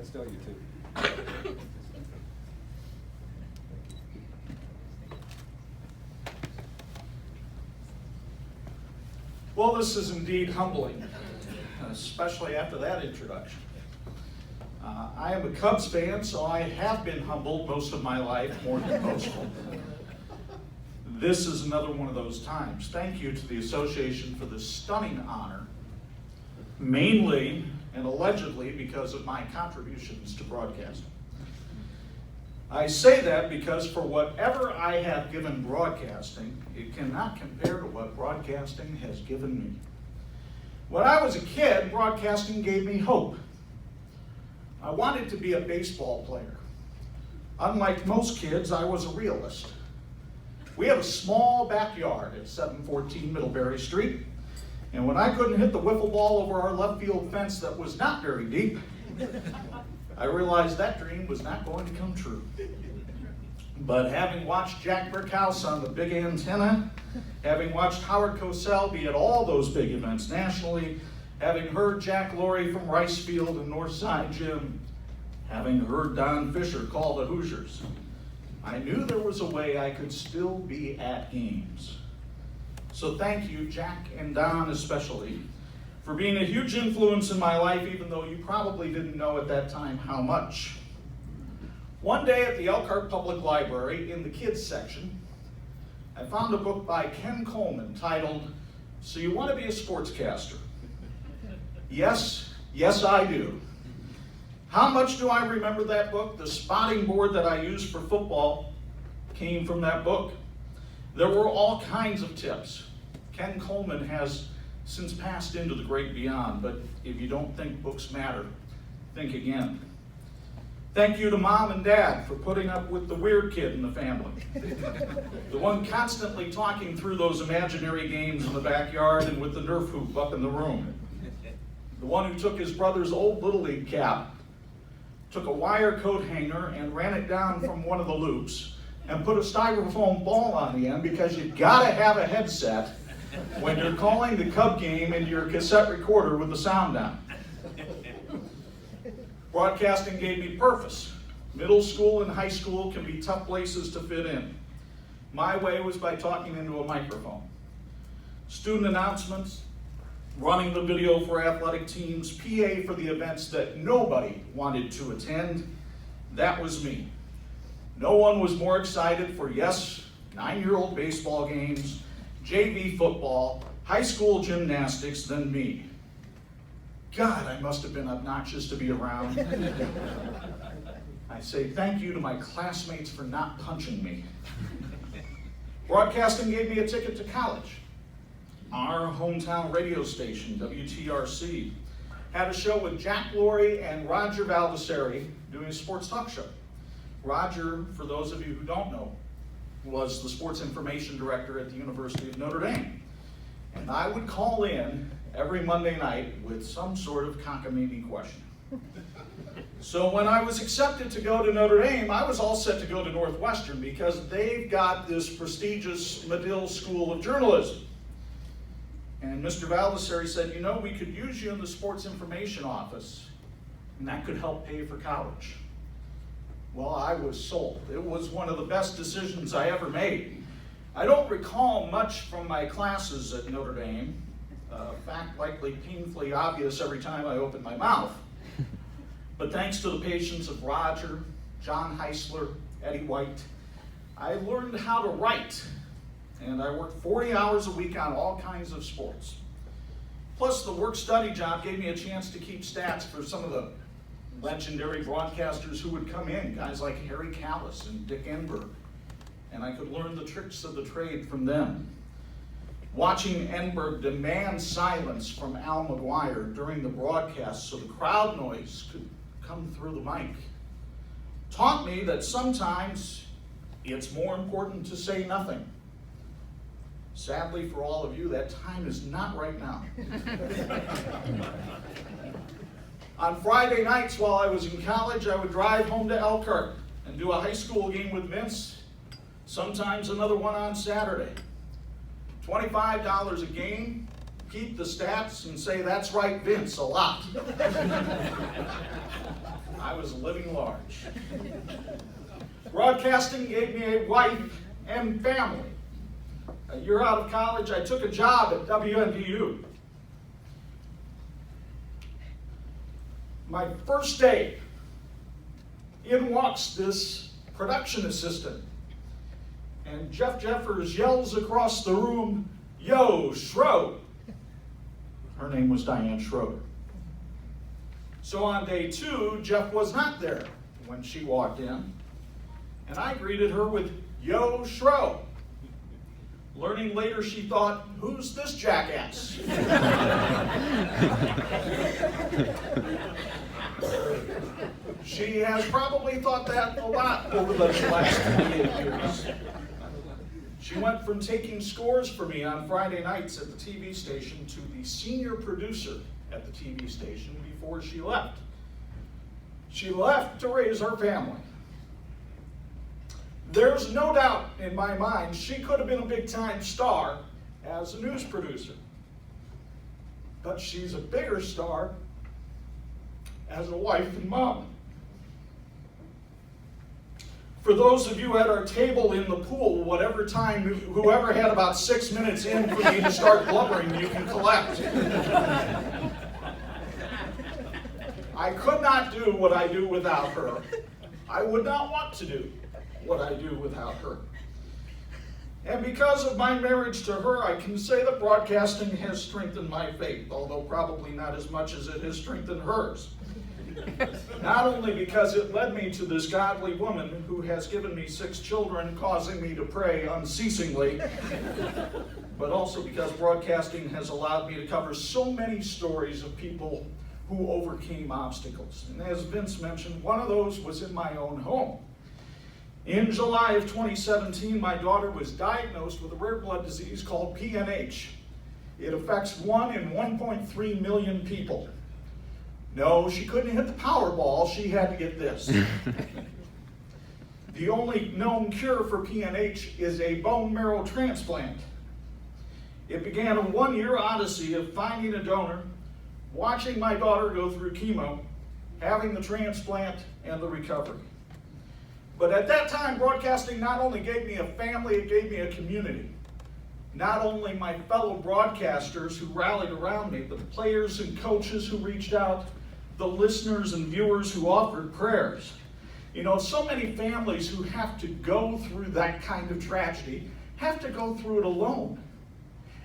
stand still, you two. Well, this is indeed humbling, especially after that introduction. I am a Cubs fan, so I have been humbled most of my life, more than most. This is another one of those times. Thank you to the association for this stunning honor, mainly and allegedly because of my contributions to broadcasting. I say that because for whatever I have given broadcasting, it cannot compare to what broadcasting has given me. When I was a kid, broadcasting gave me hope. I wanted to be a baseball player. Unlike most kids, I was a realist. We have a small backyard at 714 Middlebury Street, and when I couldn't hit the wiffle ball over our left field fence that was not very deep, I realized that dream was not going to come true. But having watched Jack Brickhouse on the big antenna, having watched Howard Cosell be at all those big events nationally, having heard Jack Laurie from Rice Field and Northside Gym, having heard Don Fisher call the Hoosiers, I knew there was a way I could still be at games. So thank you, Jack and Don especially, for being a huge influence in my life, even though you probably didn't know at that time how much. One day at the Elkhart Public Library, in the kids section, I found a book by Ken Coleman titled, "So You Want to Be a Sportscaster?" Yes, I do. How much do I remember that book? The spotting board that I used for football came from that book. There were all kinds of tips. Ken Coleman has since passed into the great beyond, but if you don't think books matter, think again. Thank you to Mom and Dad for putting up with the weird kid in the family. The one constantly talking through those imaginary games in the backyard and with the Nerf hoop up in the room. The one who took his brother's old Little League cap, took a wire coat hanger and ran it down from one of the loops and put a styrofoam ball on the end because you gotta have a headset when you're calling the Cub game into your cassette recorder with the sound down. Broadcasting gave me purpose. Middle school and high school can be tough places to fit in. My way was by talking into a microphone. Student announcements, running the video for athletic teams, PA for the events that nobody wanted to attend, that was me. No one was more excited for, 9-year-old baseball games, JV football, high school gymnastics than me. God, I must have been obnoxious to be around. I say thank you to my classmates for not punching me. Broadcasting gave me a ticket to college. Our hometown radio station, WTRC, had a show with Jack Laurie and Roger Valdesari doing a sports talk show. Roger, for those of you who don't know, was the sports information director at the University of Notre Dame. And I would call in every Monday night with some sort of cockamamie question. So when I was accepted to go to Notre Dame, I was all set to go to Northwestern because they've got this prestigious Medill School of Journalism. And Mr. Valdesari said, we could use you in the sports information office, and that could help pay for college. Well, I was sold. It was one of the best decisions I ever made. I don't recall much from my classes at Notre Dame, a fact likely painfully obvious every time I opened my mouth. But thanks to the patience of Roger, John Heisler, Eddie White, I learned how to write. And I worked 40 hours a week on all kinds of sports. Plus, the work-study job gave me a chance to keep stats for some of the legendary broadcasters who would come in, guys like Harry Callis and Dick Enberg. And I could learn the tricks of the trade from them. Watching Enberg demand silence from Al McGuire during the broadcast so the crowd noise could come through the mic taught me that sometimes it's more important to say nothing. Sadly for all of you, that time is not right now. On Friday nights while I was in college, I would drive home to Elkhart and do a high school game with Vince, sometimes another one on Saturday. $25 a game, keep the stats, and say, "That's right, Vince," a lot. I was living large. Broadcasting gave me a wife and family. A year out of college, I took a job at WNDU. My first day, in walks this production assistant, and Jeff Jeffers yells across the room, "Yo, Schroeder." Her name was Diane Schroeder. So on day 2, Jeff was not there when she walked in, and I greeted her with, "Yo, Schroeder." Learning later, she thought, "Who's this jackass?" She has probably thought that a lot over the last 28 years. She went from taking scores for me on Friday nights at the TV station to the senior producer at the TV station before she left. She left to raise her family. There's no doubt in my mind she could have been a big-time star as a news producer. But she's a bigger star as a wife and mom. For those of you at our table in the pool, whatever time, whoever had about 6 minutes in for me to start blubbering, you can collect. I could not do what I do without her. I would not want to do what I do without her. And because of my marriage to her, I can say that broadcasting has strengthened my faith, although probably not as much as it has strengthened hers. Not only because it led me to this godly woman who has given me 6 children, causing me to pray unceasingly, but also because broadcasting has allowed me to cover so many stories of people who overcame obstacles. And as Vince mentioned, one of those was in my own home. In July of 2017, my daughter was diagnosed with a rare blood disease called PNH. It affects 1 in 1.3 million people. No, she couldn't hit the Powerball, she had to get this. The only known cure for PNH is a bone marrow transplant. It began a 1-year odyssey of finding a donor, watching my daughter go through chemo, having the transplant, and the recovery. But at that time, broadcasting not only gave me a family, it gave me a community. Not only my fellow broadcasters who rallied around me, but the players and coaches who reached out, the listeners and viewers who offered prayers. You know, so many families who have to go through that kind of tragedy have to go through it alone.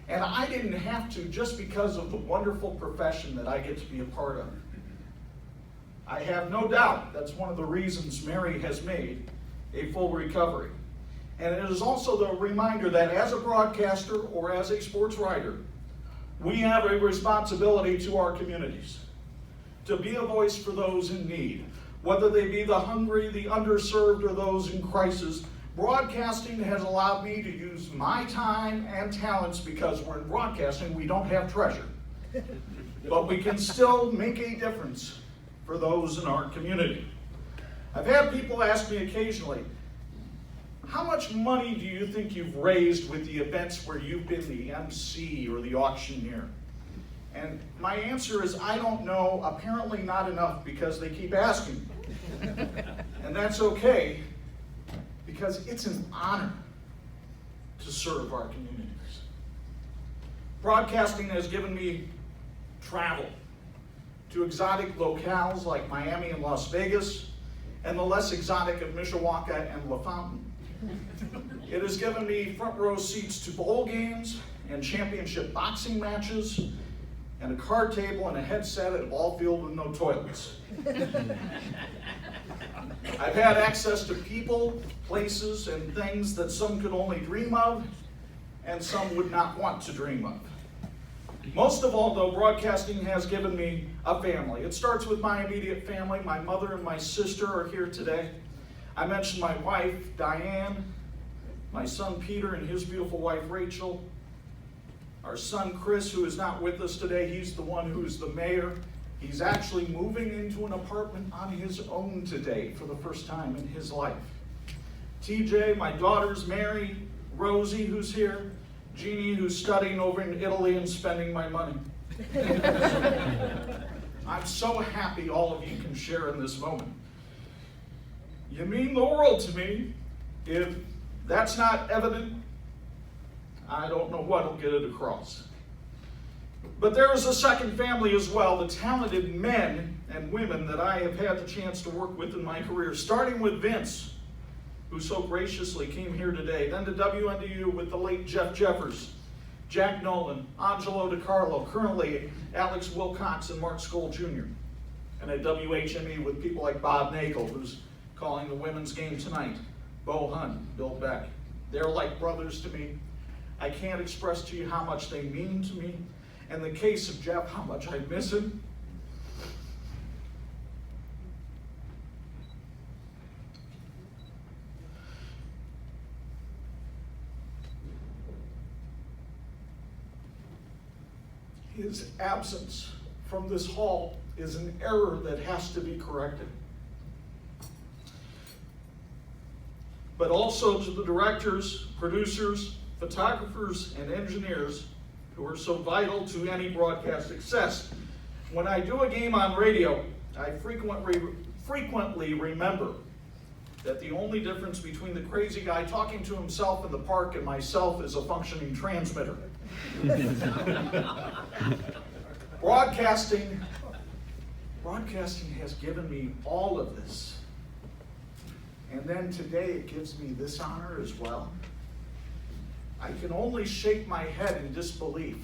And I didn't have to just because of the wonderful profession that I get to be a part of. I have no doubt that's one of the reasons Mary has made a full recovery. And it is also the reminder that as a broadcaster or as a sports writer, we have a responsibility to our communities to be a voice for those in need, whether they be the hungry, the underserved, or those in crisis. Broadcasting has allowed me to use my time and talents because we're in broadcasting, we don't have treasure. But we can still make a difference for those in our community. I've had people ask me occasionally, how much money do you think you've raised with the events where you've been the MC or the auctioneer? And my answer is, I don't know, apparently not enough because they keep asking. And that's okay, because it's an honor to serve our communities. Broadcasting has given me travel to exotic locales like Miami and Las Vegas, and the less exotic of Mishawaka and LaFountain. It has given me front row seats to bowl games and championship boxing matches, and a card table and a headset at a ball field with no toilets. I've had access to people, places, and things that some could only dream of, and some would not want to dream of. Most of all, though, broadcasting has given me a family. It starts with my immediate family. My mother and my sister are here today. I mentioned my wife, Diane, my son, Peter, and his beautiful wife, Rachel. Our son, Chris, who is not with us today, he's the one who's the mayor. He's actually moving into an apartment on his own today for the first time in his life. TJ, my daughters, Mary, Rosie, who's here, Jeannie, who's studying over in Italy and spending my money. I'm so happy all of you can share in this moment. You mean the world to me. If that's not evident, I don't know what'll get it across. But there is a second family as well, the talented men and women that I have had the chance to work with in my career, starting with Vince, who so graciously came here today, then to WNDU with the late Jeff Jeffers, Jack Nolan, Angelo DiCarlo, currently Alex Wilcox and Mark Skoll Jr., and at WHME with people like Bob Nagel, who's calling the women's game tonight, Bo Hunt, Bill Beck. They're like brothers to me. I can't express to you how much they mean to me. In the case of Jeff, how much I miss him. His absence from this hall is an error that has to be corrected. But also to the directors, producers, photographers, and engineers who are so vital to any broadcast success. When I do a game on radio, I frequently remember that the only difference between the crazy guy talking to himself in the park and myself is a functioning transmitter. Broadcasting has given me all of this. And then today it gives me this honor as well. I can only shake my head in disbelief.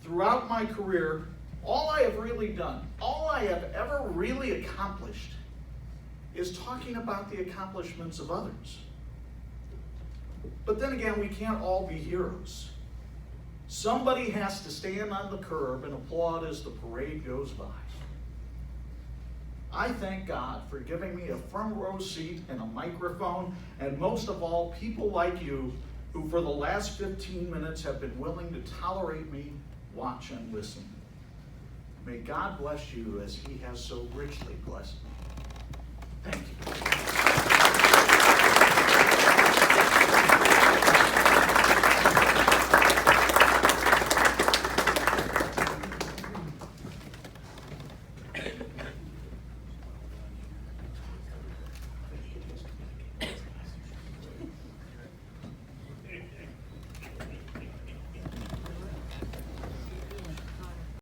Throughout my career, all I have really done, all I have ever really accomplished is talking about the accomplishments of others. But then again, we can't all be heroes. Somebody has to stand on the curb and applaud as the parade goes by. I thank God for giving me a front row seat and a microphone, and most of all, people like you who for the last 15 minutes have been willing to tolerate me, watch, and listen. May God bless you as He has so richly blessed me. Thank you.